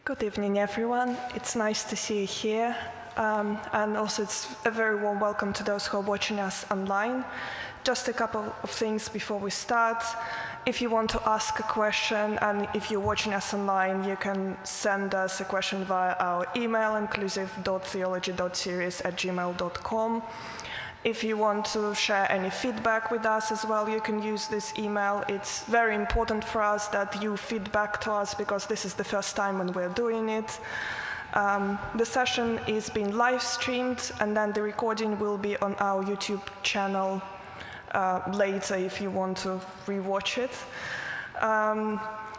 Good evening, everyone. It's nice to see you here. And also it's a very warm welcome to those who are watching us online. Just a couple of things before we start. If you want to ask a question, and if you're watching us online, you can send us a question via our email, inclusive.theology.series@gmail.com. If you want to share any feedback with us as well, you can use this email. It's very important for us that you feedback to us because this is the first time when we're doing it. The session is being live streamed, and then the recording will be on our YouTube channel later if you want to rewatch it.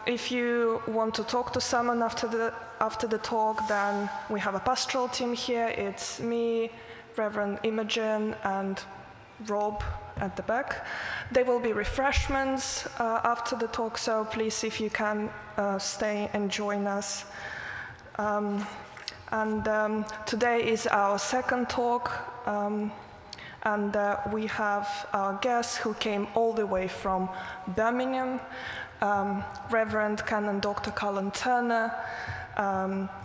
If you want to talk to someone after the talk, then we have a pastoral team here. It's me, Reverend Imogen, and Rob at the back. There will be refreshments after the talk, so please, if you can, stay and join us. Today is our second talk, and we have our guests who came all the way from Birmingham, Reverend Canon Dr. Carlton Turner.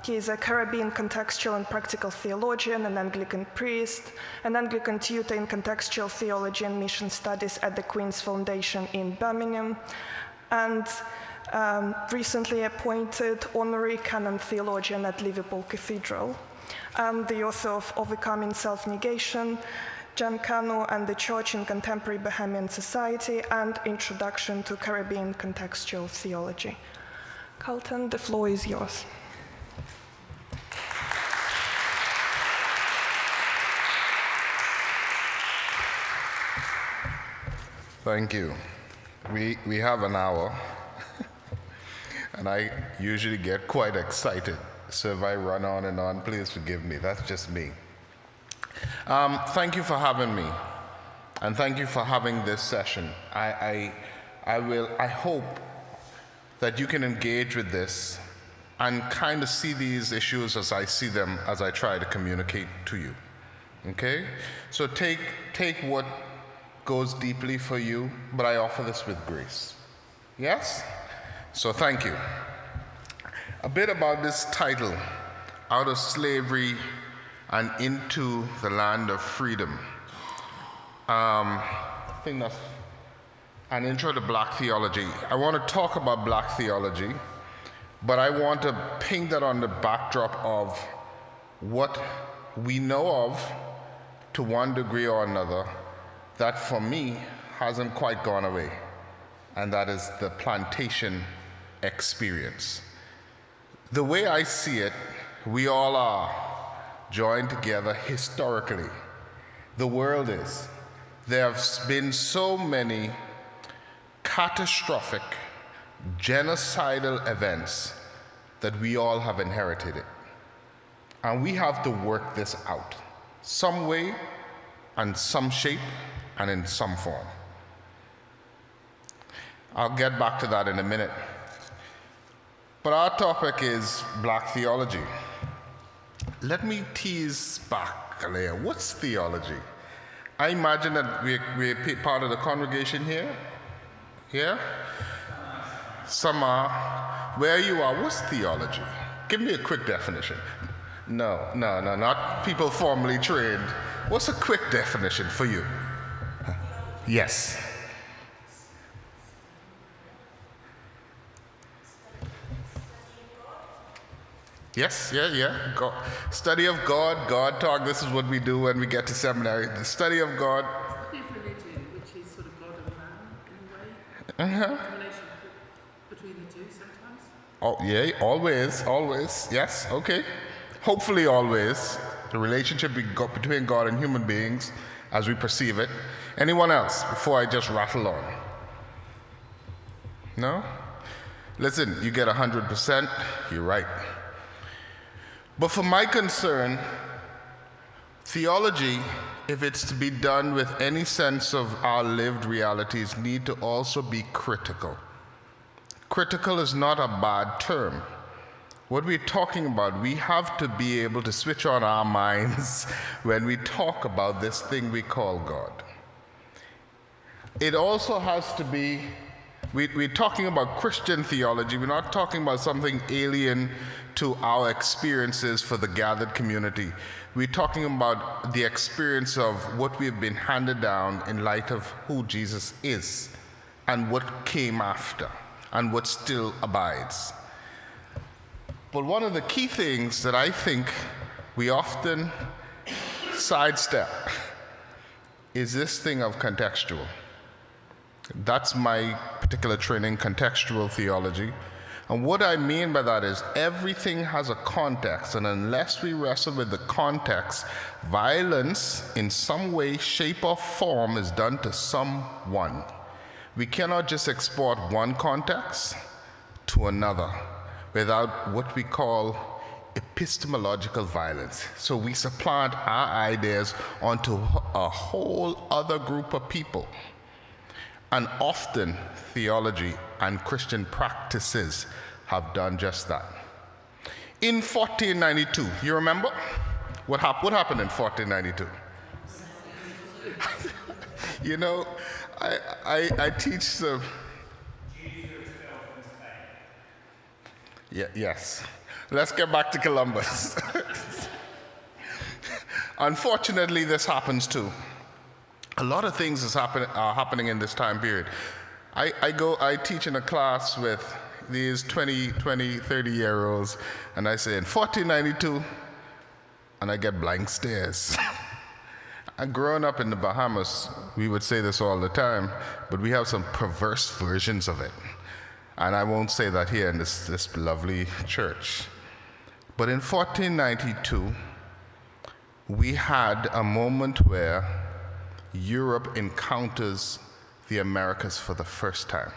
He is a Caribbean contextual and practical theologian, an Anglican priest, an Anglican tutor in contextual theology and mission studies at the Queen's Foundation in Birmingham, and recently appointed honorary canon theologian at Liverpool Cathedral, and the author of Overcoming Self-Negation, Giancano and the Church in Contemporary Bahamian Society, and Introduction to Caribbean Contextual Theology. Carlton, the floor is yours. Thank you. We have an hour, and I usually get quite excited. So if I run on and on, please forgive me. That's just me. Thank you for having me, and thank you for having this session. I hope that you can engage with this and kind of see these issues as I see them as I try to communicate to you. Okay? So take what goes deeply for you, but I offer this with grace. Yes? So thank you. A bit about this title, Out of Slavery and Into the Land of Freedom. I think that's an intro to Black theology. I want to talk about Black theology, but I want to paint that on the backdrop of what we know of to one degree or another that for me hasn't quite gone away, and that is the plantation experience. The way I see it, we all are joined together historically. The world is. There have been so many catastrophic, genocidal events that we all have inherited it. And we have to work this out, some way and some shape and in some form. I'll get back to that in a minute. But our topic is Black theology. Let me tease back a layer. What's theology? I imagine that we're part of the congregation here. Yeah? Some are. Where you are, what's theology? Give me a quick definition. No, not people formally trained. What's a quick definition for you? Yes. Yes, yeah. Study of God, God talk, this is what we do when we get to seminary. The study of God. Study of religion, which is sort of God and man, in a way. A relation between the two sometimes. Oh, yeah, always, yes, okay. Hopefully always. The relationship between God and human beings as we perceive it. Anyone else before I just rattle on? No? Listen, you get 100%, you're right. But for my concern, theology, if it's to be done with any sense of our lived realities, need to also be critical. Critical is not a bad term. What we're talking about, we have to be able to switch on our minds when we talk about this thing we call God. It also has to be We're talking about Christian theology. We're not talking about something alien to our experiences for the gathered community. We're talking about the experience of what we've been handed down in light of who Jesus is and what came after and what still abides. But one of the key things that I think we often sidestep is this thing of contextual. That's my particular training, contextual theology. And what I mean by that is everything has a context, and unless we wrestle with the context, violence in some way, shape, or form is done to someone. We cannot just export one context to another without what we call epistemological violence. So we supplant our ideas onto a whole other group of people. And often theology and Christian practices have done just that. In 1492, you remember? What happened in 1492? You know, I teach the... Yes. Let's get back to Columbus. Unfortunately, this happens too. A lot of things are happening in this time period. I teach in a class with these 20, 30-year-olds, and I say, in 1492, and I get blank stares. And growing up in the Bahamas, we would say this all the time, but we have some perverse versions of it. And I won't say that here in this lovely church. But in 1492, we had a moment where Europe encounters the Americas for the first time.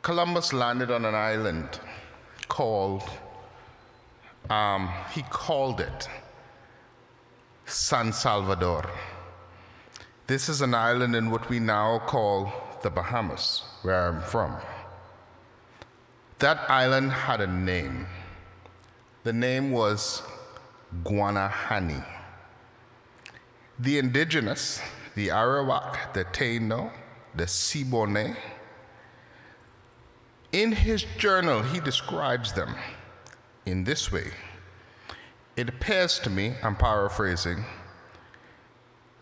Columbus landed on an island called, he called it San Salvador. This is an island in what we now call the Bahamas, where I'm from. That island had a name. The name was Guanahani. The indigenous, the Arawak, the Taino, the Siboney, in his journal, he describes them in this way. It appears to me, I'm paraphrasing,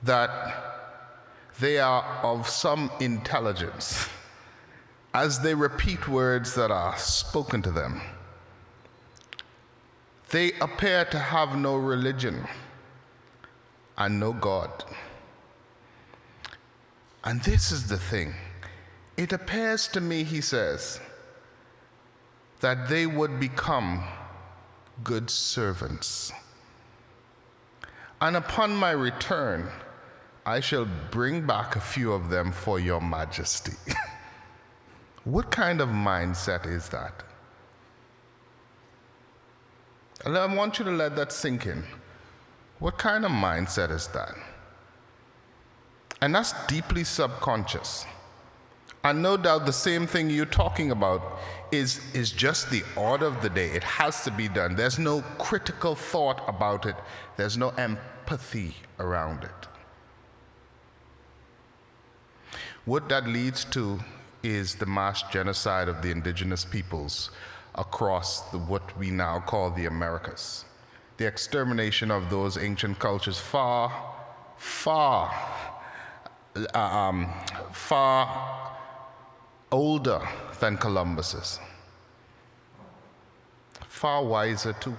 that they are of some intelligence as they repeat words that are spoken to them. They appear to have no religion and no God. And this is the thing. It appears to me, he says, that they would become good servants. And upon my return, I shall bring back a few of them for your majesty. What kind of mindset is that? And I want you to let that sink in. What kind of mindset is that? And that's deeply subconscious. And no doubt the same thing you're talking about is just the order of the day. It has to be done. There's no critical thought about it. There's no empathy around it. What that leads to is the mass genocide of the indigenous peoples across what we now call the Americas. The extermination of those ancient cultures far older than Columbus's. Far wiser too.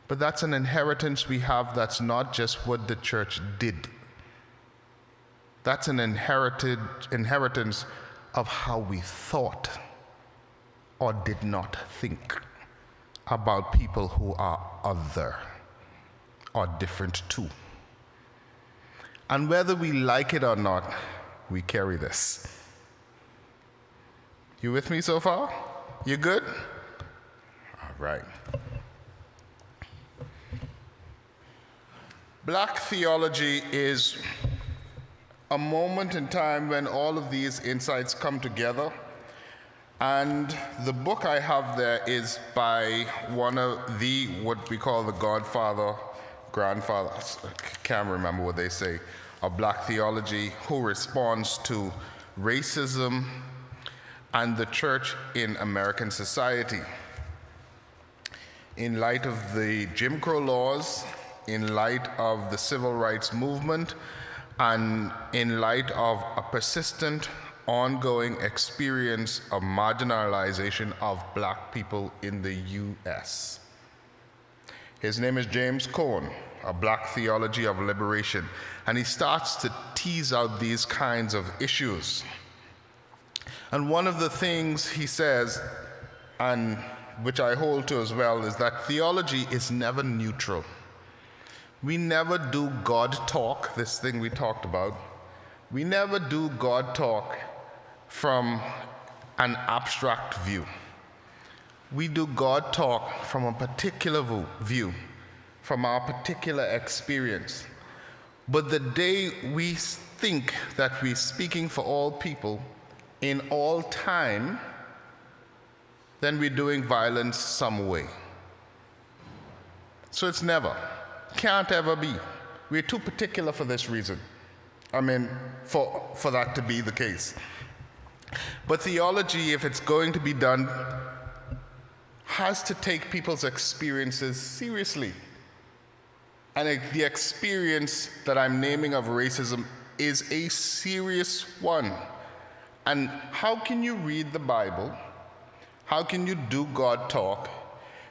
But that's an inheritance we have that's not just what the church did. That's an inheritance of how we thought or did not think about people who are other or different too. And whether we like it or not, we carry this. You with me so far? You good? All right. Black theology is a moment in time when all of these insights come together. And the book I have there is by one of what we call the godfather grandfathers, I can't remember what they say, of black theology, who responds to racism and the church in American society. In light of the Jim Crow laws, in light of the civil rights movement, and in light of a persistent, ongoing experience of marginalization of black people in the US. His name is James Cone, A Black Theology of Liberation, and he starts to tease out these kinds of issues. And one of the things he says, and which I hold to as well, is that theology is never neutral. We never do God talk, this thing we talked about. We never do God talk from an abstract view. We do God talk from a particular view, from our particular experience. But the day we think that we're speaking for all people in all time, then we're doing violence some way. So it's never, can't ever be. We're too particular for this reason. I mean, for that to be the case. But theology, if it's going to be done, has to take people's experiences seriously. And the experience that I'm naming of racism is a serious one. And how can you read the Bible? How can you do God talk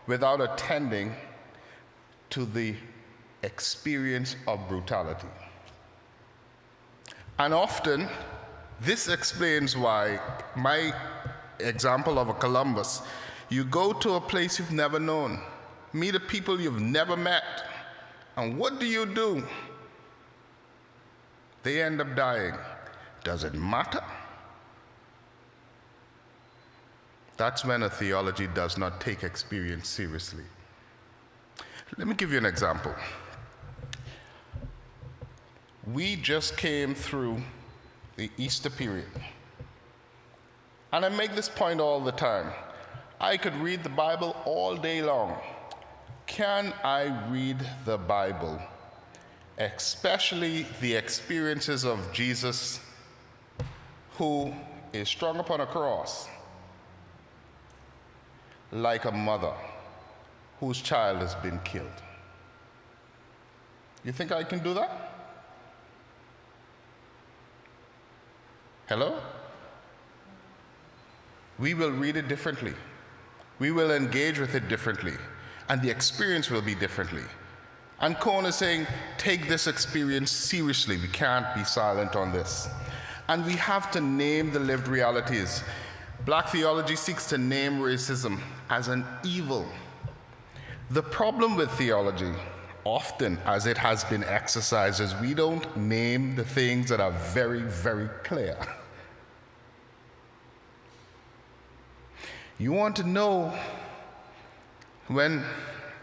without attending to the experience of brutality? And often, this explains why my example of a Columbus, you go to a place you've never known, meet a people you've never met, and what do? They end up dying. Does it matter? That's when a theology does not take experience seriously. Let me give you an example. We just came through the Easter period. And I make this point all the time. I could read the Bible all day long. Can I read the Bible, especially the experiences of Jesus, who is strung upon a cross like a mother whose child has been killed? You think I can do that? Hello? We will read it differently. We will engage with it differently. And the experience will be differently. And Cone is saying, take this experience seriously. We can't be silent on this. And we have to name the lived realities. Black theology seeks to name racism as an evil. The problem with theology, often as it has been exercised, is we don't name the things that are very, very clear. You want to know when,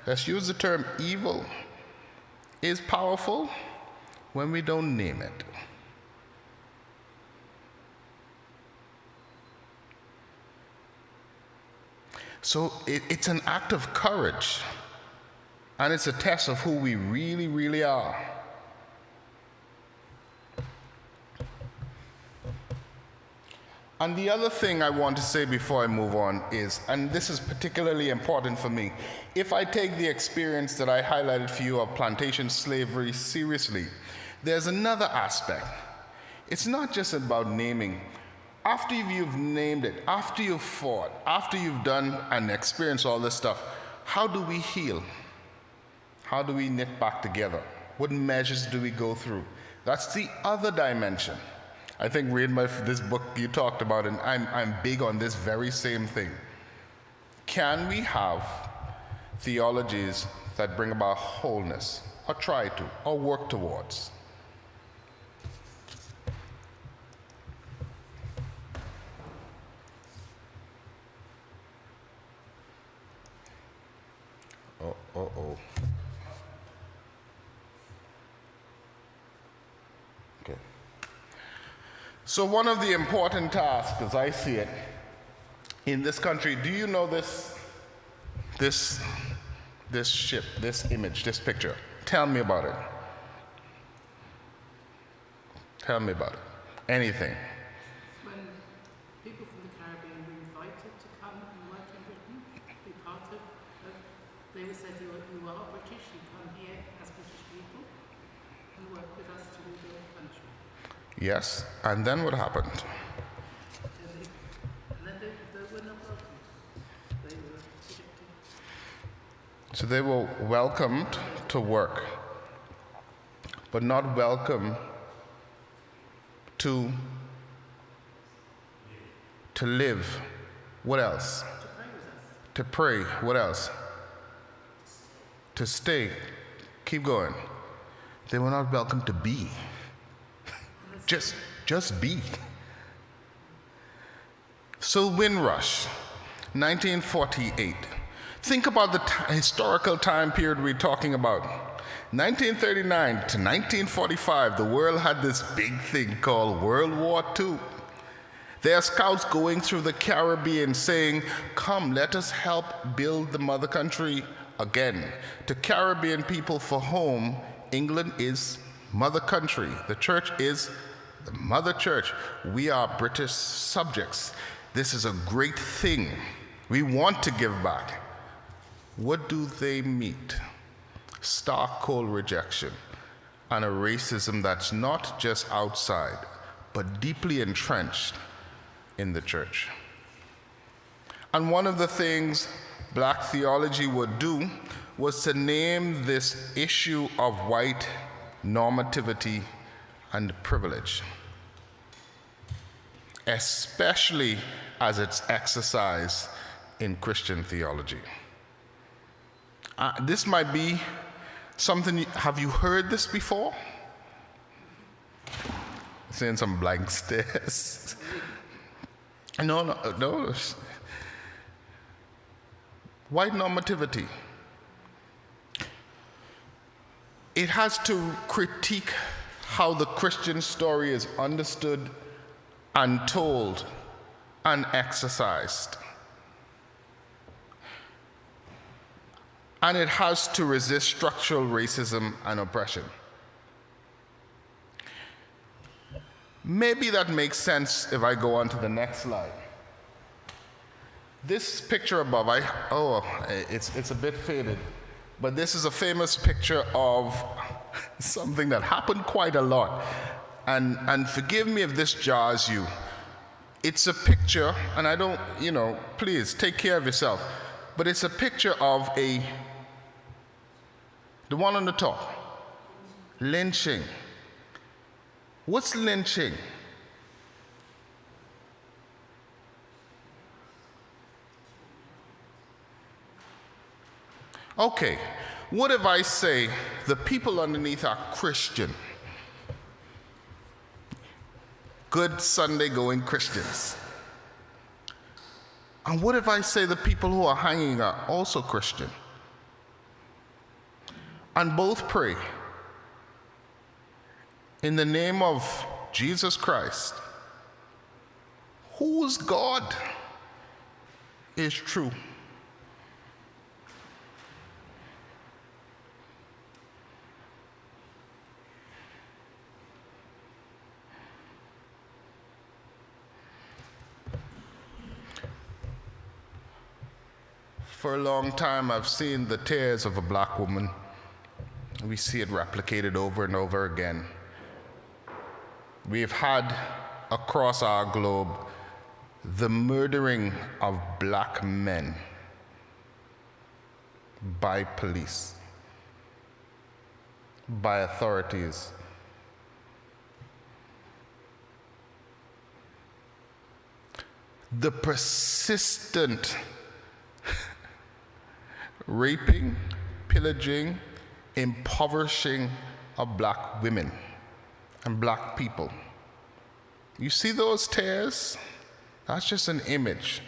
let's use the term evil, is powerful when we don't name it. So it's an act of courage, and it's a test of who we really, really are. And the other thing I want to say before I move on is, and this is particularly important for me, if I take the experience that I highlighted for you of plantation slavery seriously, there's another aspect. It's not just about naming. After you've named it, after you've fought, after you've done and experienced all this stuff, how do we heal? How do we knit back together? What measures do we go through? That's the other dimension. I think reading this book you talked about, and I'm big on this very same thing. Can we have theologies that bring about wholeness, or try to, or work towards? Uh-oh. Okay. So one of the important tasks, as I see it, in this country, do you know this ship, this image, this picture? Tell me about it. Tell me about it. Anything. When people from the Caribbean were invited to come and work in Britain, be part of they were said, you are British, you come here as British people and work with us to rebuild the country. Yes, and then what happened? And then they were not welcomed. They were rejected. So they were welcomed to work, but not welcome to live. What else? To pray. What else? To stay. Keep going. They were not welcome to be. Just be. So Windrush, 1948. Think about the historical time period we're talking about. 1939 to 1945, the world had this big thing called World War II. There are scouts going through the Caribbean saying, come, let us help build the mother country again. To Caribbean people for home, England is mother country. The church is the mother church. We are British subjects. This is a great thing. We want to give back. What do they meet? Stark cold rejection and a racism that's not just outside, but deeply entrenched in the church. And one of the things black theology would do was to name this issue of white normativity and privilege, especially as it's exercised in Christian theology. This might be something, have you heard this before? Seeing some blank stares. No. White normativity. It has to critique how the Christian story is understood and told and exercised. And it has to resist structural racism and oppression. Maybe that makes sense if I go on to the next slide. This picture above, it's a bit faded, but this is a famous picture of something that happened quite a lot. And forgive me if this jars you. It's a picture, and I don't, please take care of yourself, but it's a picture of the one on the top, lynching. What's lynching? Okay, what if I say the people underneath are Christian? Good Sunday-going Christians. And what if I say the people who are hanging are also Christian? And both pray in the name of Jesus Christ, whose God is true. For a long time, I've seen the tears of a black woman. We see it replicated over and over again. We've had across our globe the murdering of black men by police, by authorities. The persistent raping, pillaging, impoverishing of black women and black people. You see those tears? That's just an image.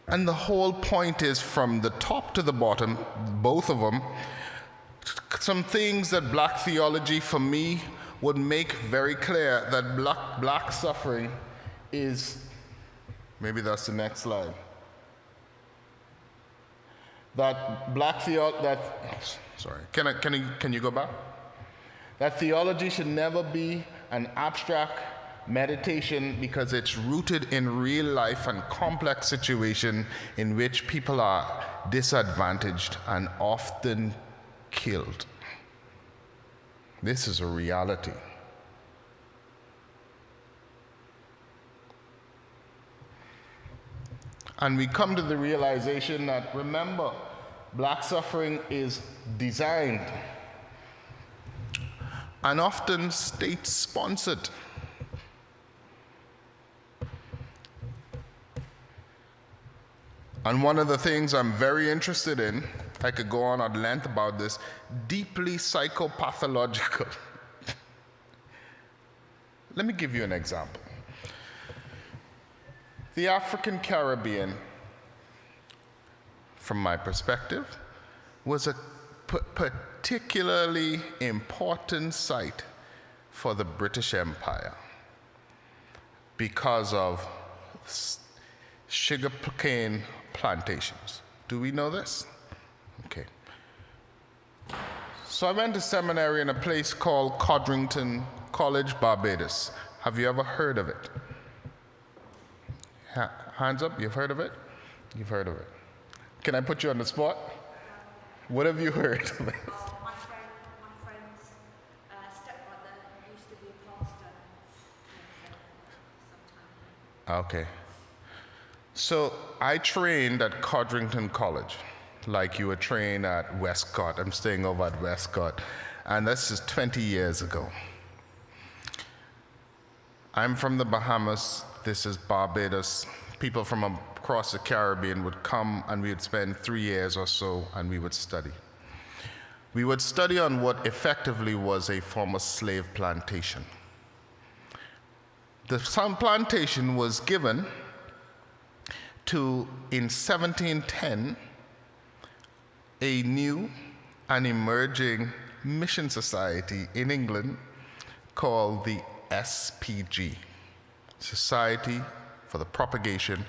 And the whole point is from the top to the bottom, both of them, some things that black theology for me would make very clear that black suffering is, maybe that's the next slide. that can you go back? That theology should never be an abstract meditation because it's rooted in real life and complex situation in which people are disadvantaged and often killed. This is a reality. And we come to the realization that, remember, black suffering is designed and often state-sponsored. And one of the things I'm very interested in, I could go on at length about this, deeply psychopathological. Let me give you an example. The African Caribbean, from my perspective, was a particularly important site for the British Empire because of sugarcane plantations. Do we know this? Okay. So I went to seminary in a place called Codrington College, Barbados. Have you ever heard of it? Hands up, you've heard of it? You've heard of it. Can I put you on the spot? What have you heard of it? My friend's stepbrother used to be a pastor sometime. Okay. So I trained at Codrington College, like you were trained at Westcott. I'm staying over at Westcott, and this is 20 years ago. I'm from the Bahamas. This is Barbados. People from across the Caribbean would come and we would spend 3 years or so and we would study. We would study on what effectively was a former slave plantation. The plantation was given to, in 1710, a new and emerging mission society in England called the SPG, Society for the Propagation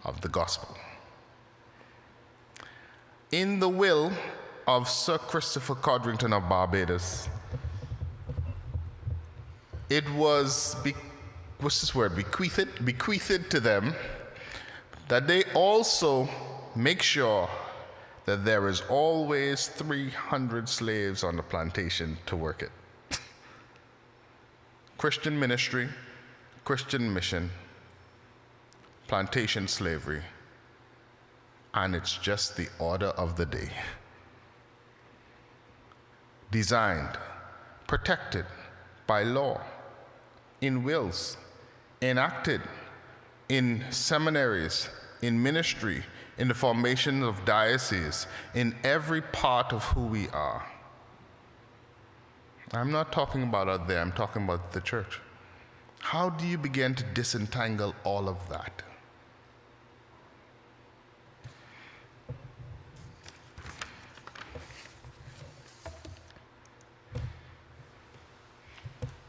of the Gospel. In the will of Sir Christopher Codrington of Barbados, it was, bequeathed to them that they also make sure that there is always 300 slaves on the plantation to work it. Christian ministry, Christian mission, plantation slavery, and it's just the order of the day. Designed, protected by law, in wills, enacted in seminaries, in ministry, in the formation of dioceses, in every part of who we are. I'm not talking about out there, I'm talking about the church. How do you begin to disentangle all of that?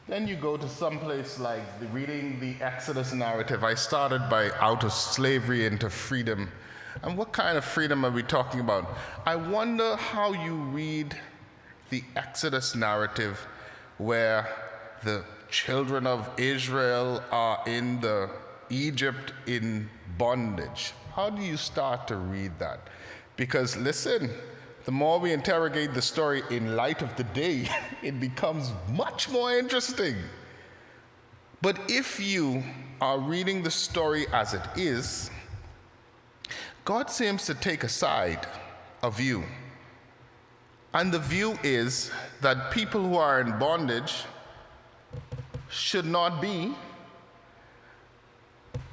Then you go to some place like reading the Exodus narrative. I started by out of slavery into freedom. And what kind of freedom are we talking about? I wonder how you read the Exodus narrative where the children of Israel are in Egypt in bondage. How do you start to read that? Because listen, the more we interrogate the story in light of the day, it becomes much more interesting. But if you are reading the story as it is, God seems to take a side, a view. And the view is that people who are in bondage should not be,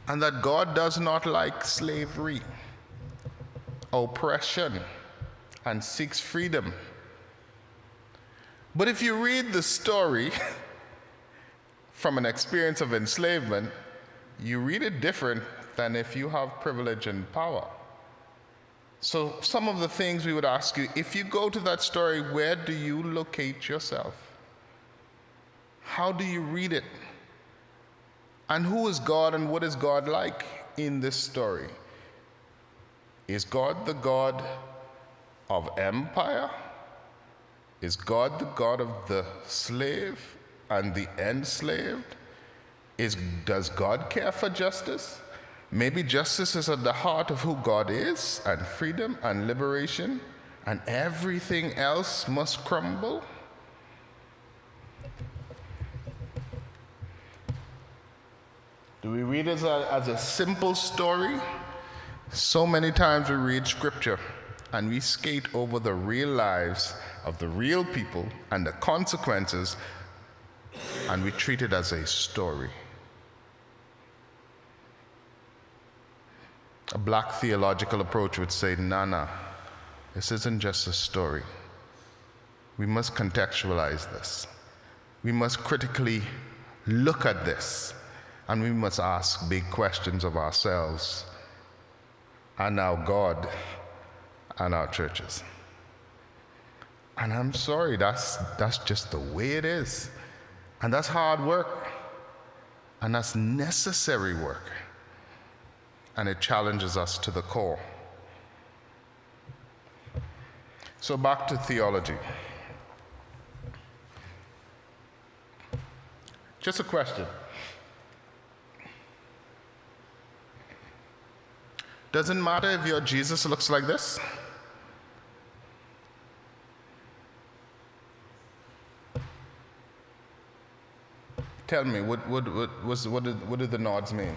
and that God does not like slavery, oppression, and seeks freedom. But if you read the story from an experience of enslavement, you read it different than if you have privilege and power. So some of the things we would ask you, if you go to that story, where do you locate yourself? How do you read it? And who is God and what is God like in this story? Is God the God of empire? Is God the God of the slave and the enslaved? Does God care for justice? Maybe justice is at the heart of who God is, and freedom and liberation, and everything else must crumble? Do we read it as a simple story? So many times we read scripture and we skate over the real lives of the real people and the consequences, and we treat it as a story. A black theological approach would say, nah, this isn't just a story. We must contextualize this. We must critically look at this, and we must ask big questions of ourselves and our God and our churches. And I'm sorry, that's just the way it is. And that's hard work. And that's necessary work. And it challenges us to the core. So back to theology. Just a question. Doesn't matter if your Jesus looks like this? Tell me, what did the nods mean?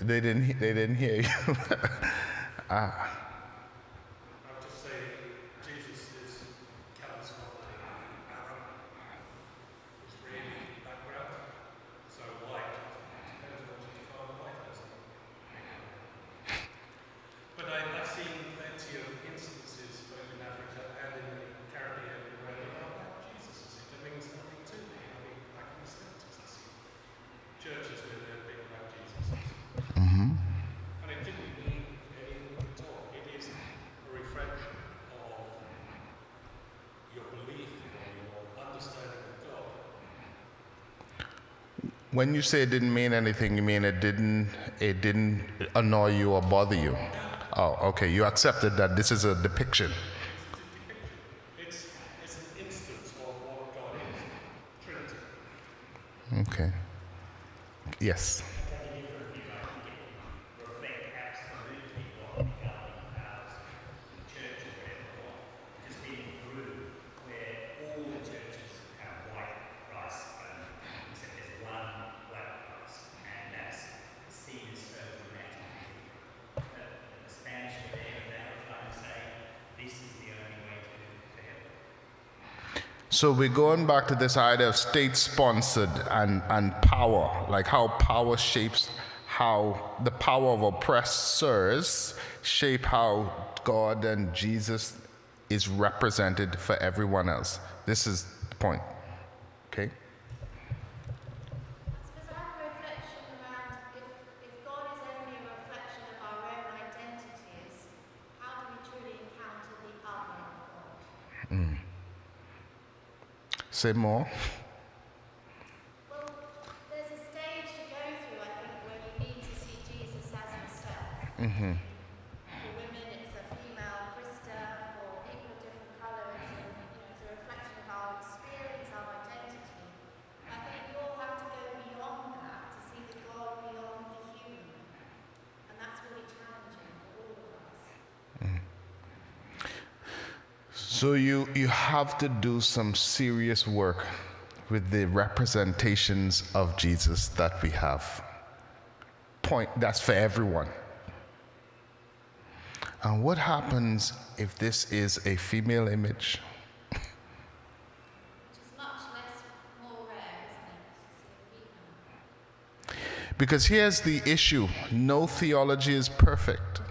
They didn't hear you. I would just say Jesus is charismatic Arab, Israeli background, so white. Depends on what you define white as. But I've seen plenty of instances both in Africa and in the Caribbean where there are black Jesuses. It means nothing to me. I mean, back in the 70s, I see churches where there have been black Jesuses. And it didn't mean anything at all. It is a reflection of your belief or your understanding of God. When you say it didn't mean anything, you mean it didn't annoy you or bother you? Oh, okay. You accepted that this is a depiction. It's an instance of what God is, Trinity. Okay. Yes. So we're going back to this idea of state-sponsored and power, like how power shapes how the power of oppressors shape how God and Jesus is represented for everyone else. This is the point, okay? I suppose I have a reflection around if God is only a reflection of our own identities, how do we truly encounter the other of God? Say more. Well, there's a stage to go through, I think, where you need to see Jesus as himself. For women, it's a female Krista. For people of different colour, it's a reflection of our experience, our identity. I think we all have to go beyond that to see the God beyond the human. And that's really challenging for all of us. So you have to do some serious work with the representations of Jesus that we have. That's for everyone. And what happens if this is a female image? Which is much more rare, isn't it, to see a female? Because here's the issue: no theology is perfect.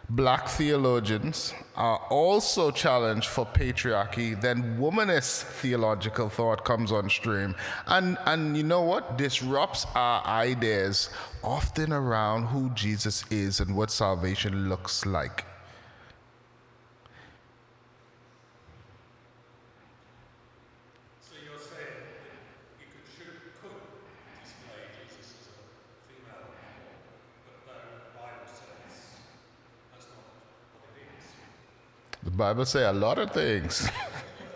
Black theologians are also challenged for patriarchy. Then womanist theological thought comes on stream. And you know what? Disrupts our ideas, often around who Jesus is and what salvation looks like. So you're saying that you could display Jesus as a female form, but though the Bible says that's not what it is. The Bible says a lot of things.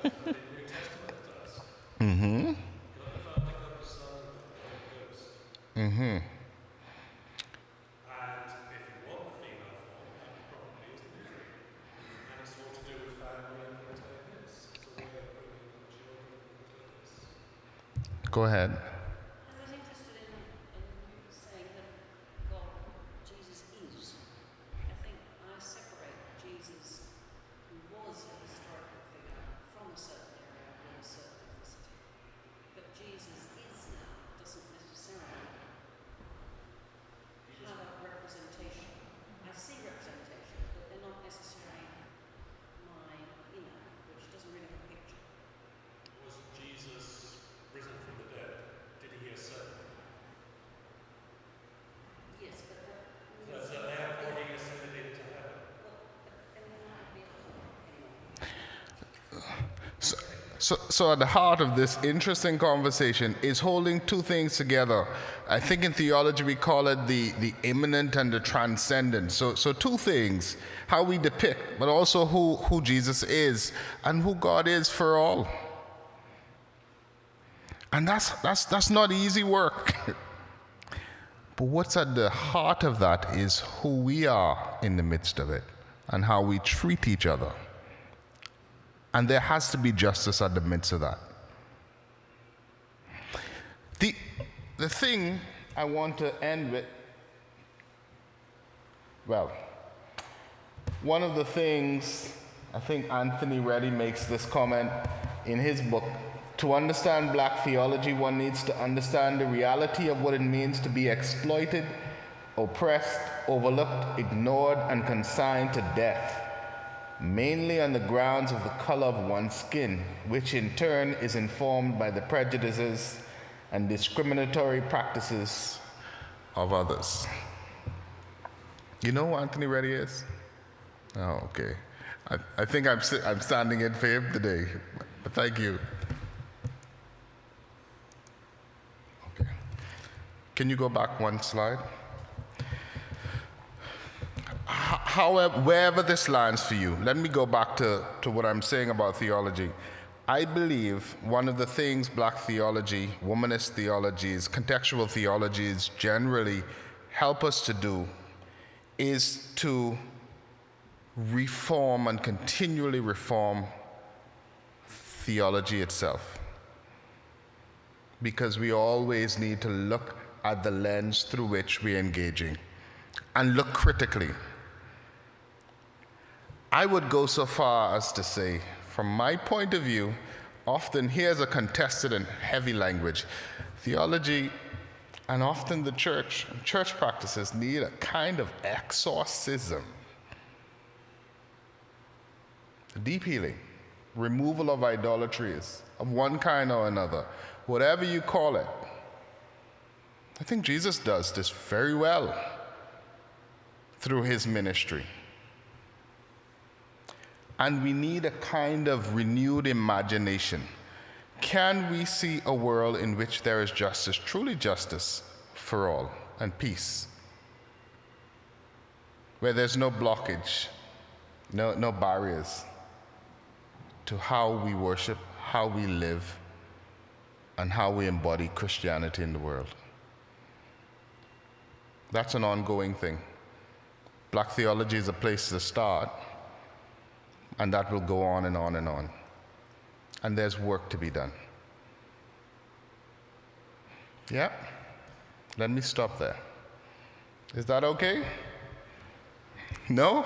The New Testament does. Mm-hmm. God the Father, God the Son, God the Holy Ghost. Mm-hmm. And if you want the female form, that probably is Mary. And it's all to do with family and things like this. It's a way of bringing the children into this. Go ahead. I was interested in you saying that God, Jesus is. I think I separate Jesus, who was a historical figure, from a certain area with a certain ethnicity. But Jesus is now doesn't necessarily have a representation. I see representation, but they're not necessarily my inner, which doesn't really have a picture. Was Jesus risen from the dead? Did he ascend? Yes, but that Does that have already ascended into heaven? So at the heart of this interesting conversation is holding two things together. I think in theology we call it the immanent and the transcendent. So two things: how we depict, but also who Jesus is and who God is for all. And that's not easy work. But what's at the heart of that is who we are in the midst of it and how we treat each other. And there has to be justice at the midst of that. The thing I want to end with, well, one of the things, I think Anthony Reddy makes this comment in his book: to understand black theology, one needs to understand the reality of what it means to be exploited, oppressed, overlooked, ignored, and consigned to death, mainly on the grounds of the color of one's skin, which in turn is informed by the prejudices and discriminatory practices of others. You know who Anthony Reddy is? Oh, okay. I think I'm standing in for him today, but thank you. Okay. Can you go back one slide? However, wherever this lands for you, let me go back to what I'm saying about theology. I believe one of the things black theology, womanist theologies, contextual theologies generally help us to do is to reform and continually reform theology itself. Because we always need to look at the lens through which we're engaging and look critically. I would go so far as to say, from my point of view, often here's a contested and heavy language. Theology and often the church practices need a kind of exorcism. Deep healing, removal of idolatries of one kind or another, whatever you call it. I think Jesus does this very well through his ministry. And we need a kind of renewed imagination. Can we see a world in which there is justice, truly justice for all, and peace? Where there's no blockage, no barriers to how we worship, how we live, and how we embody Christianity in the world. That's an ongoing thing. Black theology is a place to start, and that will go on and on and on. And there's work to be done. Yeah? Let me stop there. Is that okay? No?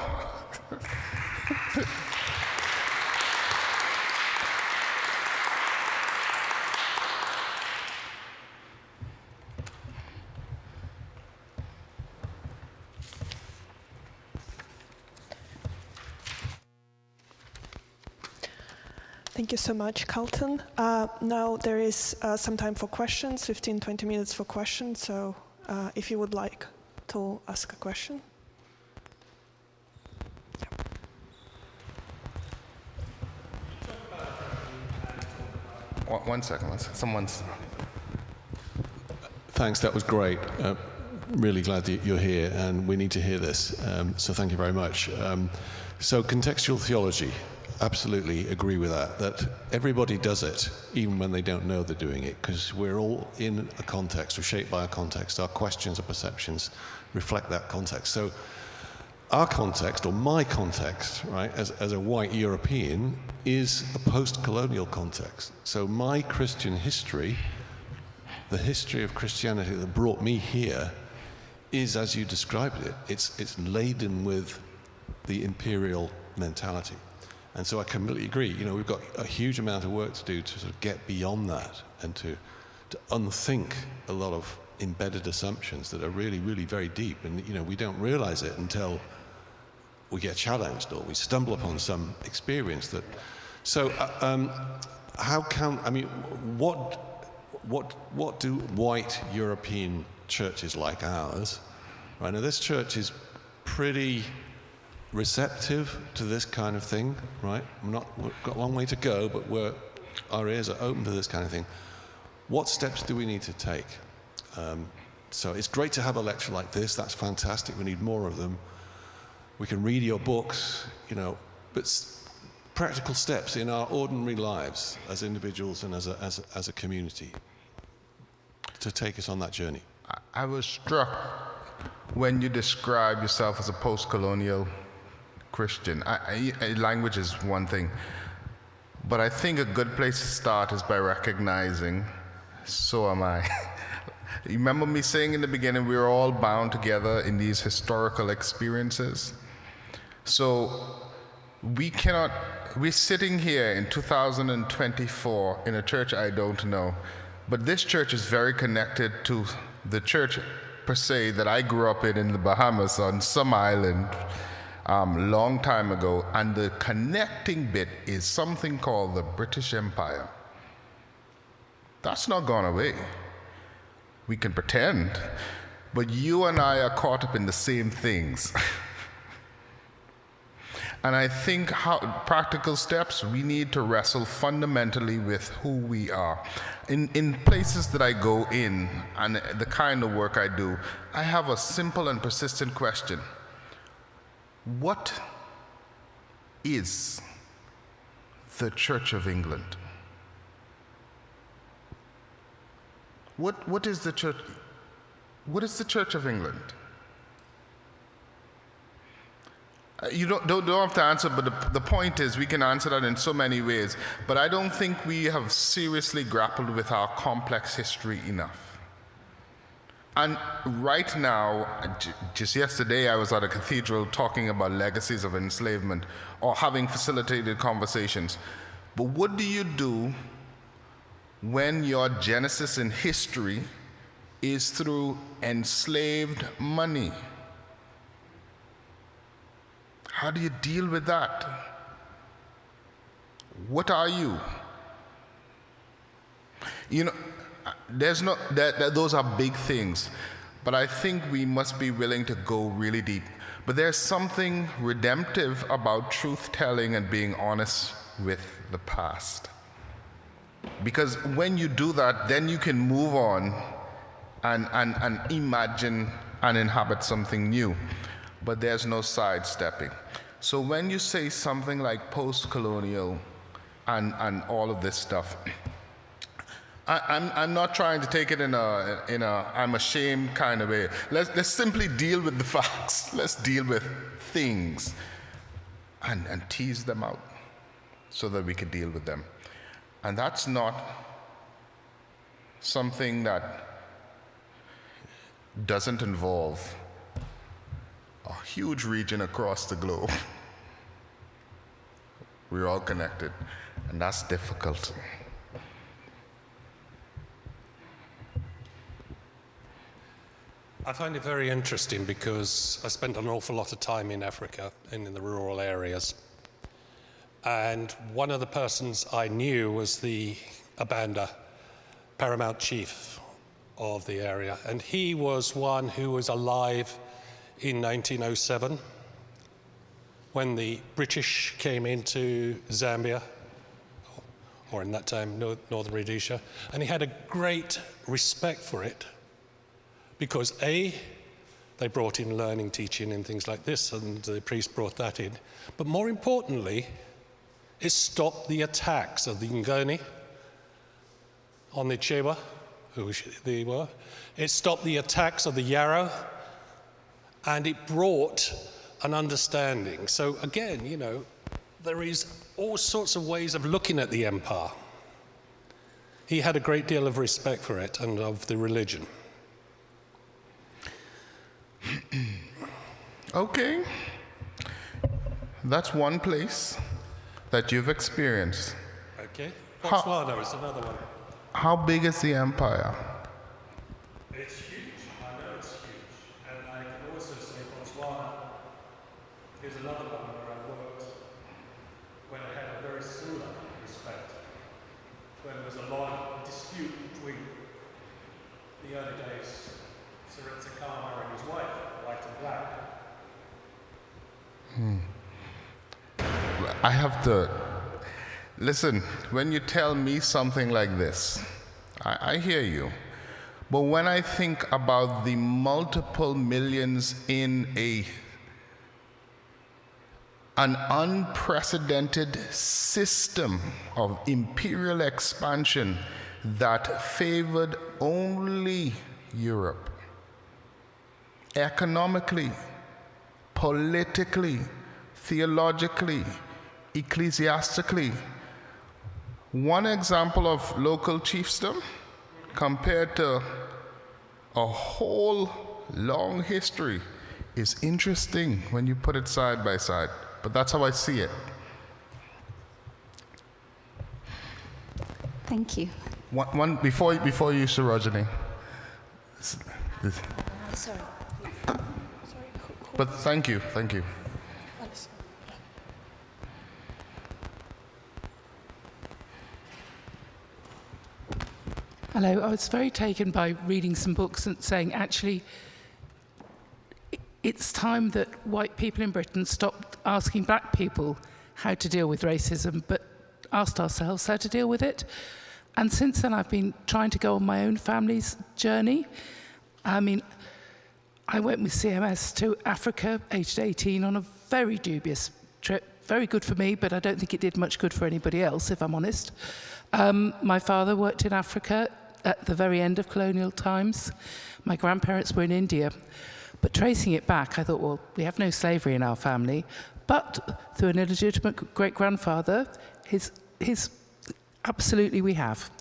Thank you so much, Carlton. Now there is some time for questions, 15-20 minutes for questions, so if you would like to ask a question. One second. Someone's... Thanks, that was great. Really glad that you're here, and we need to hear this, so thank you very much. So contextual theology, absolutely agree with that everybody does it, even when they don't know they're doing it, because we're all in a context, we're shaped by a context, our questions, our perceptions reflect that context. So our context, or my context, right, as a white European, is a post-colonial context. So my Christian history, the history of Christianity that brought me here, is, as you described it, it's laden with the imperial mentality. And so I completely agree. You know, we've got a huge amount of work to do to sort of get beyond that and to unthink a lot of embedded assumptions that are really, really very deep. And, you know, we don't realize it until we get challenged or we stumble upon some experience that... So how can, I mean, what do white European churches like ours, right? Now this church is pretty receptive to this kind of thing, right? We've got a long way to go, but our ears are open to this kind of thing. What steps do we need to take? So it's great to have a lecture like this. That's fantastic. We need more of them. We can read your books, you know, but practical steps in our ordinary lives as individuals and as a community to take us on that journey. I was struck when you describe yourself as a post-colonial Christian. Language is one thing, but I think a good place to start is by recognizing, so am I. You remember me saying in the beginning, we're all bound together in these historical experiences. So we're sitting here in 2024 in a church I don't know, but this church is very connected to the church per se that I grew up in the Bahamas on some island long time ago, and the connecting bit is something called the British Empire. That's not gone away. We can pretend, but you and I are caught up in the same things. And I think practical steps, we need to wrestle fundamentally with who we are. In places that I go in and the kind of work I do, I have a simple and persistent question. What is the Church of England? What is the church? What is the Church of England? You don't have to answer, but the point is we can answer that in so many ways. But I don't think we have seriously grappled with our complex history enough. And right now, just yesterday, I was at a cathedral talking about legacies of enslavement or having facilitated conversations. But what do you do when your genesis in history is through enslaved money? How do you deal with that? What are you? You know, those are big things, but I think we must be willing to go really deep. But there's something redemptive about truth-telling and being honest with the past. Because when you do that, then you can move on and imagine and inhabit something new. But there's no sidestepping. So when you say something like post-colonial and all of this stuff, I'm not trying to take it in a I'm ashamed kind of way. Let's simply deal with the facts. Let's deal with things and tease them out so that we can deal with them. And that's not something that doesn't involve a huge region across the globe. We're all connected, and that's difficult. I find it very interesting because I spent an awful lot of time in Africa and in the rural areas. And one of the persons I knew was the Abanda paramount chief of the area. And he was one who was alive in 1907 when the British came into Zambia, or in that time, Northern Rhodesia. And he had a great respect for it because A, they brought in learning, teaching, and things like this, and the priest brought that in. But more importantly, it stopped the attacks of the Ngoni on the Chewa, who they were. It stopped the attacks of the Yarrow, and it brought an understanding. So again, you know, there is all sorts of ways of looking at the empire. He had a great deal of respect for it and of the religion. Okay. That's one place that you've experienced. Okay. Botswana is another one. How big is the empire? It's huge. I know it's huge. And I can also say Botswana is another one where I worked when I had a very similar respect. When there was a lot of dispute between the early days, Sir Itsakama and his wife, white and black. I have to listen. When you tell me something like this, I hear you. But when I think about the multiple millions in an unprecedented system of imperial expansion that favored only Europe, economically, politically, theologically, ecclesiastically. One example of local chiefdom compared to a whole long history is interesting when you put it side by side. But that's how I see it. Thank you. One before you, Sarojini. Sorry. But thank you. Hello, I was very taken by reading some books and saying, actually, it's time that white people in Britain stopped asking black people how to deal with racism, but asked ourselves how to deal with it. And since then, I've been trying to go on my own family's journey. I mean, I went with CMS to Africa, aged 18, on a very dubious trip. Very good for me, but I don't think it did much good for anybody else, if I'm honest. My father worked in Africa at the very end of colonial times. My grandparents were in India. But tracing it back, I thought, well, we have no slavery in our family. But through an illegitimate great-grandfather, his absolutely we have.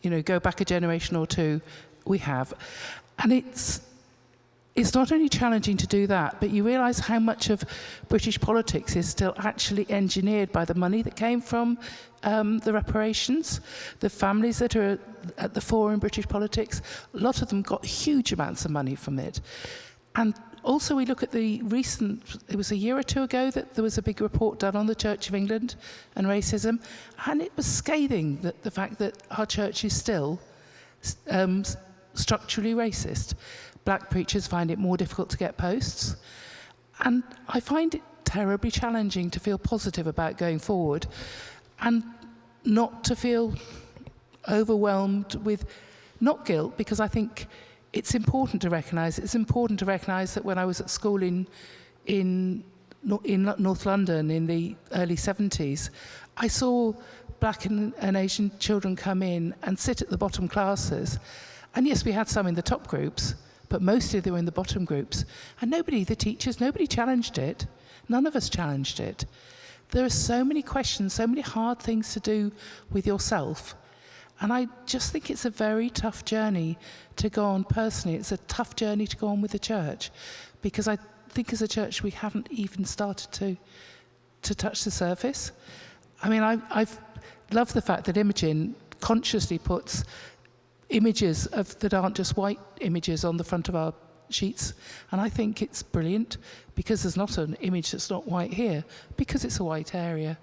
You know, go back a generation or two, we have. And it's not only challenging to do that, but you realise how much of British politics is still actually engineered by the money that came from the reparations. The families that are at the fore in British politics, a lot of them got huge amounts of money from it. And also we look at the recent, it was a year or two ago that there was a big report done on the Church of England and racism, and it was scathing, that the fact that our church is still structurally racist. Black preachers find it more difficult to get posts, and I find it terribly challenging to feel positive about going forward and not to feel overwhelmed with, not guilt, because I think it's important to recognise that when I was at school in North London in the early 70s, I saw black and Asian children come in and sit at the bottom classes. And yes, we had some in the top groups, but mostly they were in the bottom groups. And nobody challenged it. None of us challenged it. There are so many questions, so many hard things to do with yourself. And I just think it's a very tough journey to go on personally. It's a tough journey to go on with the church, because I think as a church we haven't even started to touch the surface. I mean, I've loved the fact that Imogen consciously puts images that aren't just white images on the front of our sheets, and I think it's brilliant, because there's not an image that's not white here, because it's a white area.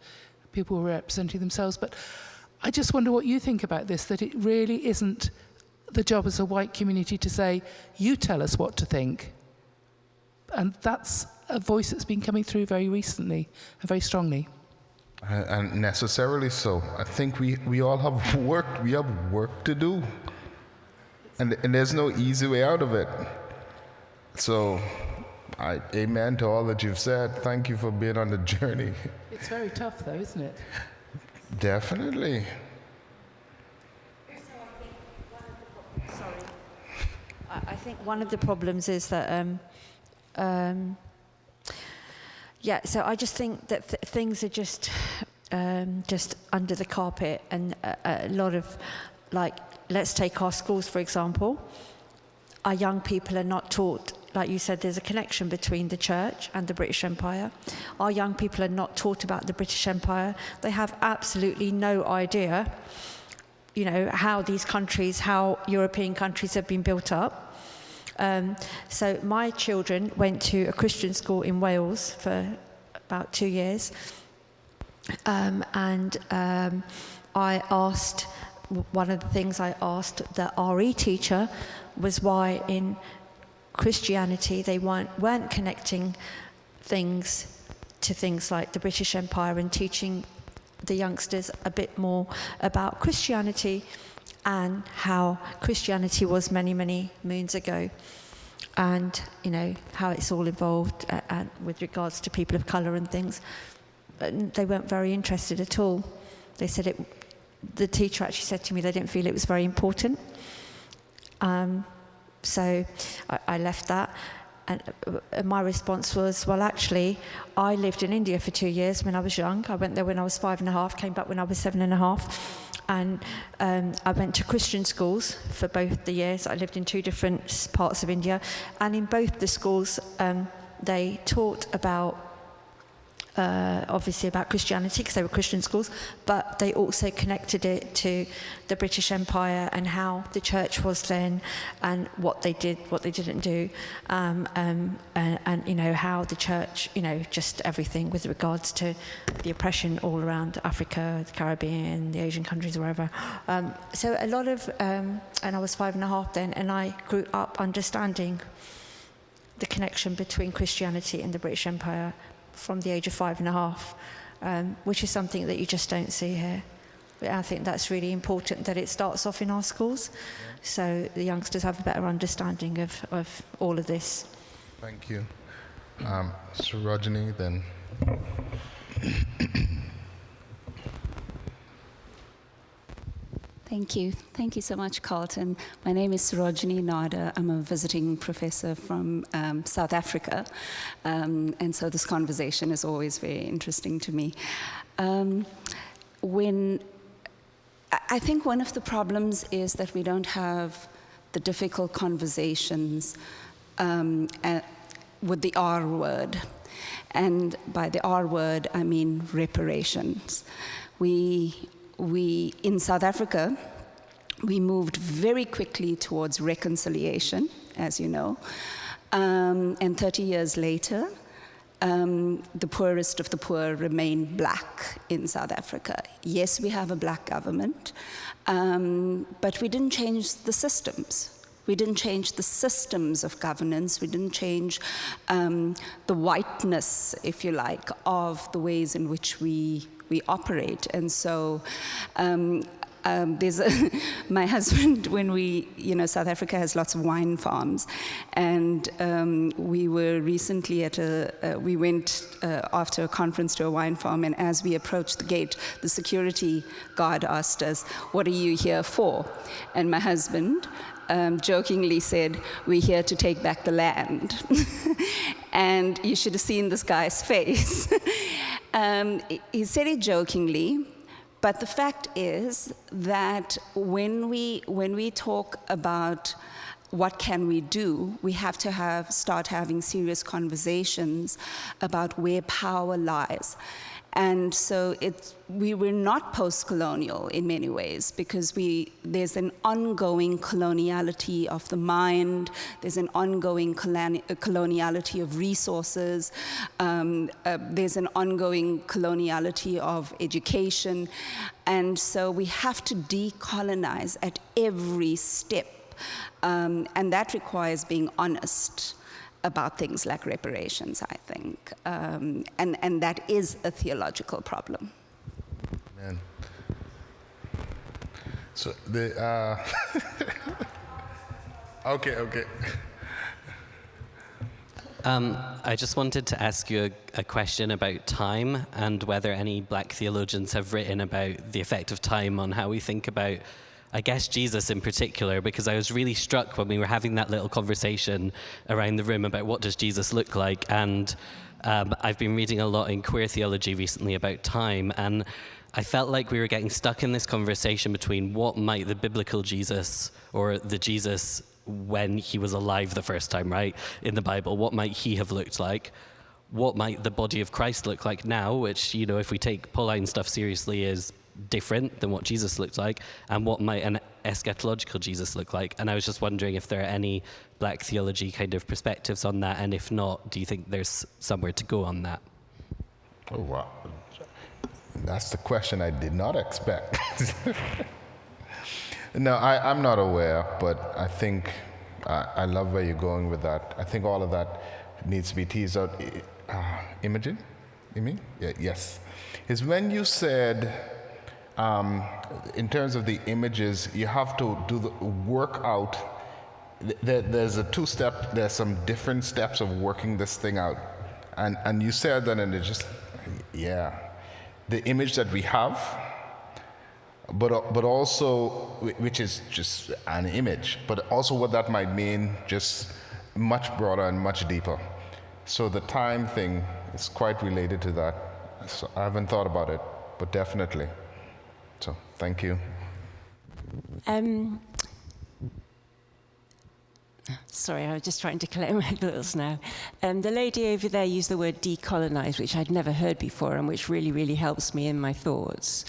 people were representing themselves. But I just wonder what you think about this, that it really isn't the job as a white community to say, you tell us what to think. And that's a voice that's been coming through very recently and very strongly. And necessarily so. I think we all have work to do. And there's no easy way out of it. So, amen to all that you've said. Thank you for being on the journey. It's very tough though, isn't it? Definitely. I think one of the problems is that, so I just think that things are just under the carpet, and a lot of, like, let's take our schools, for example. Our young people are not taught, like you said, there's a connection between the church and the British Empire. Our young people are not taught about the British Empire. They have absolutely no idea, you know, how these countries, how European countries have been built up. So my children went to a Christian school in Wales for about 2 years. I asked, one of the things I asked the RE teacher was why in Christianity they weren't connecting things to things like the British Empire and teaching the youngsters a bit more about Christianity and how Christianity was many, many moons ago, and, you know, how it's all evolved and with regards to people of colour and things. But they weren't very interested at all. They said the teacher actually said to me they didn't feel it was very important. So I left that, and my response was, well, actually, I lived in India for 2 years when I was young. I went there when I was 5.5, came back when I was 7.5. And I went to Christian schools for both the years. I lived in 2 different parts of India. And in both the schools, they taught about, obviously about Christianity, because they were Christian schools, but they also connected it to the British Empire and how the church was then, and what they did, what they didn't do, and you know, how the church, you know, just everything with regards to the oppression all around Africa, the Caribbean, the Asian countries, wherever. So a lot of, and I was 5.5 then, and I grew up understanding the connection between Christianity and the British Empire from the age of 5.5, which is something that you just don't see here. But I think that's really important that it starts off in our schools, so the youngsters have a better understanding of all of this. Thank you. Sarojini, then. Thank you. Thank you so much, Carlton. My name is Sarojini Nada. I'm a visiting professor from South Africa. And so this conversation is always very interesting to me. I think one of the problems is that we don't have the difficult conversations with the R word. And by the R word, I mean reparations. In South Africa, we moved very quickly towards reconciliation, as you know. And 30 years later, the poorest of the poor remain black in South Africa. Yes, we have a black government, but we didn't change the systems. We didn't change the systems of governance. We didn't change the whiteness, if you like, of the ways in which we operate. And so my husband, when South Africa has lots of wine farms, and we were recently we went after a conference to a wine farm, and as we approached the gate, the security guard asked us, "What are you here for?" And my husband jokingly said, "We're here to take back the land." And you should have seen this guy's face. He said it jokingly, but the fact is that when we talk about what can we do, we have to start having serious conversations about where power lies. And so we were not post-colonial in many ways, because there's an ongoing coloniality of the mind, there's an ongoing coloniality of resources, there's an ongoing coloniality of education, and so we have to decolonize at every step, and that requires being honest about things like reparations, I think. And that is a theological problem. Man. So okay. I just wanted to ask you a question about time and whether any black theologians have written about the effect of time on how we think about, I guess, Jesus in particular, because I was really struck when we were having that little conversation around the room about what does Jesus look like, and I've been reading a lot in queer theology recently about time, and I felt like we were getting stuck in this conversation between what might the biblical Jesus, or the Jesus when he was alive the first time, right, in the Bible, what might he have looked like? What might the body of Christ look like now, which, you know, if we take Pauline stuff seriously, is different than what Jesus looked like, and what might an eschatological Jesus look like? And I was just wondering if there are any black theology kind of perspectives on that, and if not, do you think there's somewhere to go on that? Oh, wow. That's the question I did not expect. No, I'm not aware, but I think I love where you're going with that. I think all of that needs to be teased out. Imogen, you mean? Yeah, yes. Is when you said, in terms of the images, you have to do the work out. There's a two-step, there's some different steps of working this thing out. And you said that, and it just, yeah. The image that we have, but also, which is just an image, but also what that might mean, just much broader and much deeper. So the time thing is quite related to that. So I haven't thought about it, but definitely. So thank you. Sorry, I was just trying to collect my thoughts now. The lady over there used the word decolonize, which I'd never heard before, and which really, really helps me in my thoughts.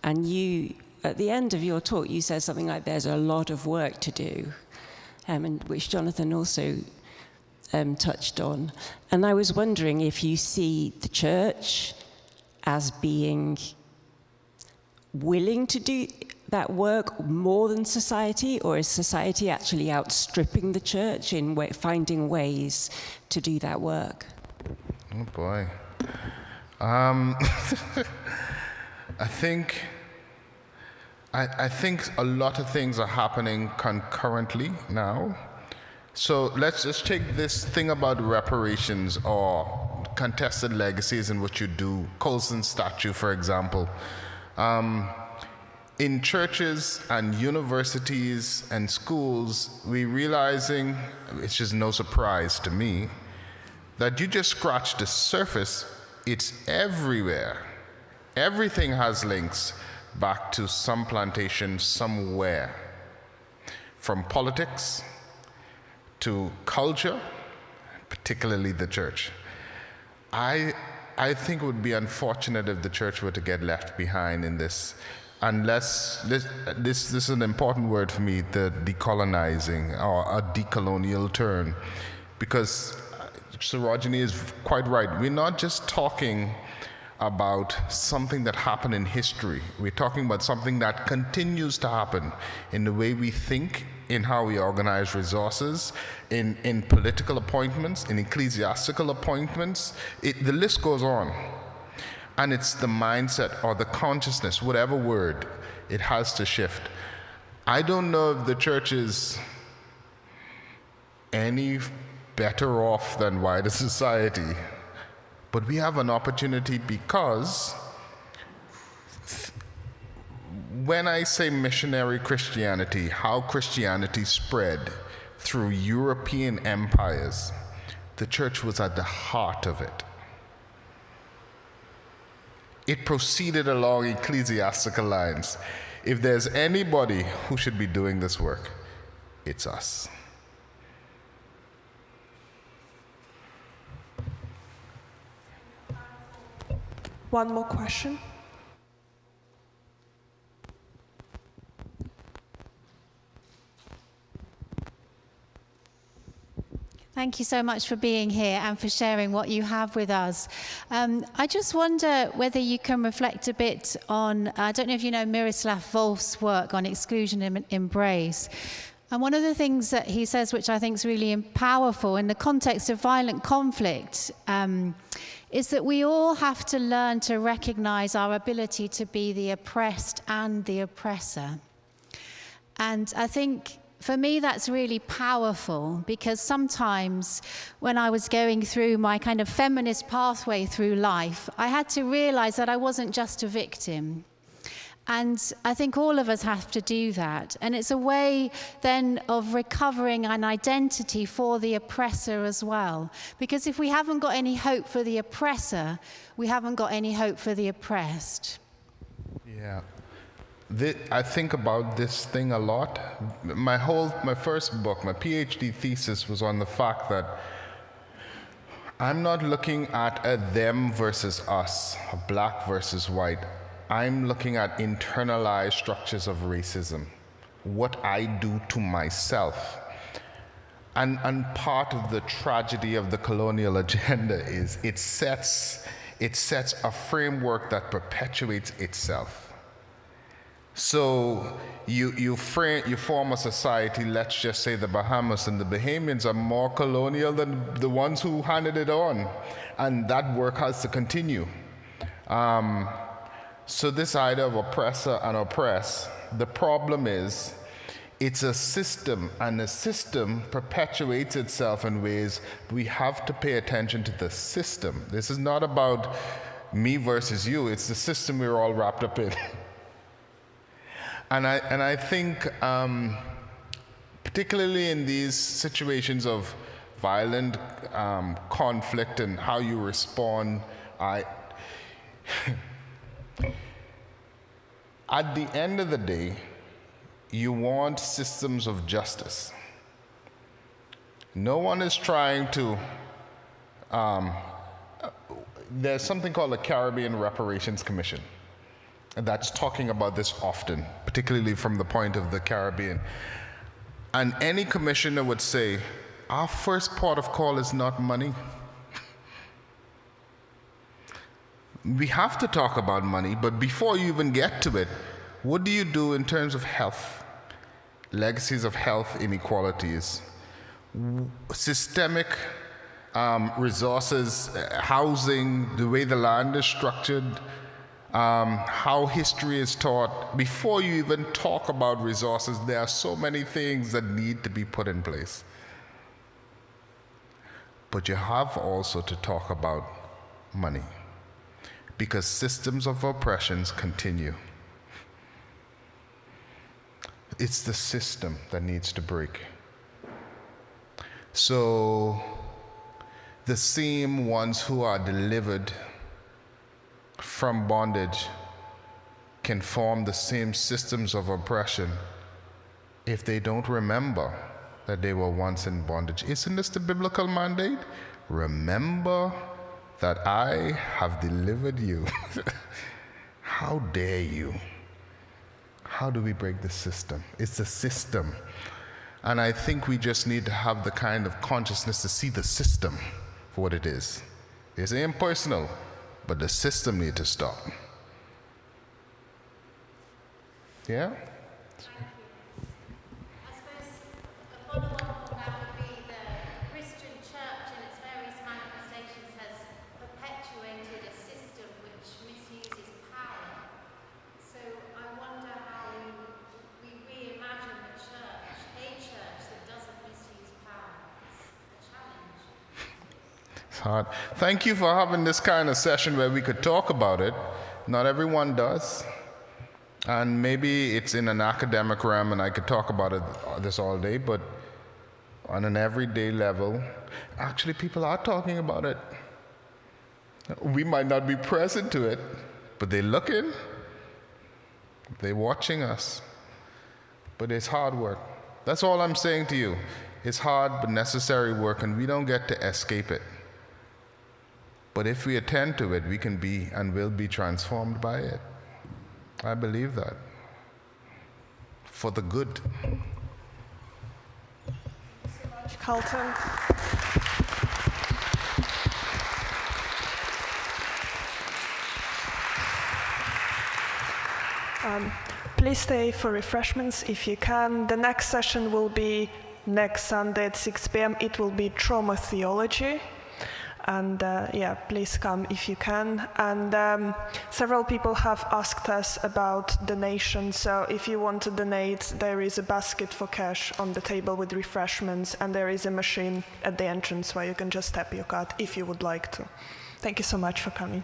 And you, at the end of your talk, you said something like, there's a lot of work to do, and which Jonathan also touched on. And I was wondering if you see the church as being willing to do that work more than society, or is society actually outstripping the church in finding ways to do that work? Oh boy. I think a lot of things are happening concurrently now. So let's just take this thing about reparations or contested legacies and what you do. Colson's statue, for example. In churches and universities and schools, we're realizing, which is no surprise to me, that you just scratch the surface, it's everywhere. Everything has links back to some plantation somewhere, from politics to culture, particularly the church. I think it would be unfortunate if the church were to get left behind in this, unless, this is an important word for me, the decolonizing, or a decolonial turn, because Sarojini is quite right. We're not just talking about something that happened in history. We're talking about something that continues to happen in the way we think, in how we organize resources, in political appointments, in ecclesiastical appointments. The list goes on. And it's the mindset or the consciousness, whatever word, it has to shift. I don't know if the church is any better off than wider society, but we have an opportunity, because when I say missionary Christianity, how Christianity spread through European empires, the church was at the heart of it. It proceeded along ecclesiastical lines. If there's anybody who should be doing this work, it's us. One more question. Thank you so much for being here and for sharing what you have with us. I just wonder whether you can reflect a bit on, I don't know if you know Miroslav Volf's work on exclusion and embrace. And one of the things that he says, which I think is really powerful in the context of violent conflict, is that we all have to learn to recognize our ability to be the oppressed and the oppressor. And I think for me, that's really powerful, because sometimes when I was going through my kind of feminist pathway through life, I had to realize that I wasn't just a victim. And I think all of us have to do that. And it's a way then of recovering an identity for the oppressor as well. Because if we haven't got any hope for the oppressor, we haven't got any hope for the oppressed. Yeah. I think about this thing a lot. My first book, my PhD thesis, was on the fact that I'm not looking at a them versus us, a black versus white. I'm looking at internalized structures of racism, what I do to myself. And part of the tragedy of the colonial agenda is it sets a framework that perpetuates itself. So you form a society, let's just say the Bahamas and the Bahamians are more colonial than the ones who handed it on. And that work has to continue. So this idea of oppressor and oppress, the problem is it's a system, and the system perpetuates itself in ways we have to pay attention to the system. This is not about me versus you, it's the system we're all wrapped up in. And I think, particularly in these situations of violent conflict and how you respond, at the end of the day, you want systems of justice. No one is trying to, there's something called the Caribbean Reparations Commission that's talking about this often, particularly from the point of the Caribbean. And any commissioner would say, our first port of call is not money. We have to talk about money, but before you even get to it, what do you do in terms of health? Legacies of health inequalities, systemic resources, housing, the way the land is structured, how history is taught. Before you even talk about resources, there are so many things that need to be put in place. But you have also to talk about money, because systems of oppressions continue. It's the system that needs to break. So the same ones who are delivered from bondage can form the same systems of oppression if they don't remember that they were once in bondage. Isn't this the biblical mandate? Remember that I have delivered you. How dare you? How do we break the system? It's a system. And I think we just need to have the kind of consciousness to see the system for what it is. It's impersonal, but the system needs to stop. Yeah? I suppose a follow-up on that would be the Christian church in its various manifestations has perpetuated a system which misuses power. So I wonder how we reimagine the church, a church that doesn't misuse power. It's a challenge. It's hard. Thank you for having this kind of session where we could talk about it. Not everyone does. And maybe it's in an academic realm and I could talk about this all day, but on an everyday level, actually people are talking about it. We might not be present to it, but they're looking, they're watching us. But it's hard work. That's all I'm saying to you. It's hard but necessary work, and we don't get to escape it. But if we attend to it, we can be and will be transformed by it. I believe that. For the good. Carlton. Please stay for refreshments if you can. The next session will be next Sunday at 6 p.m. It will be trauma theology. And yeah, please come if you can. And several people have asked us about donation. So if you want to donate, there is a basket for cash on the table with refreshments, and there is a machine at the entrance where you can just tap your card if you would like to. Thank you so much for coming.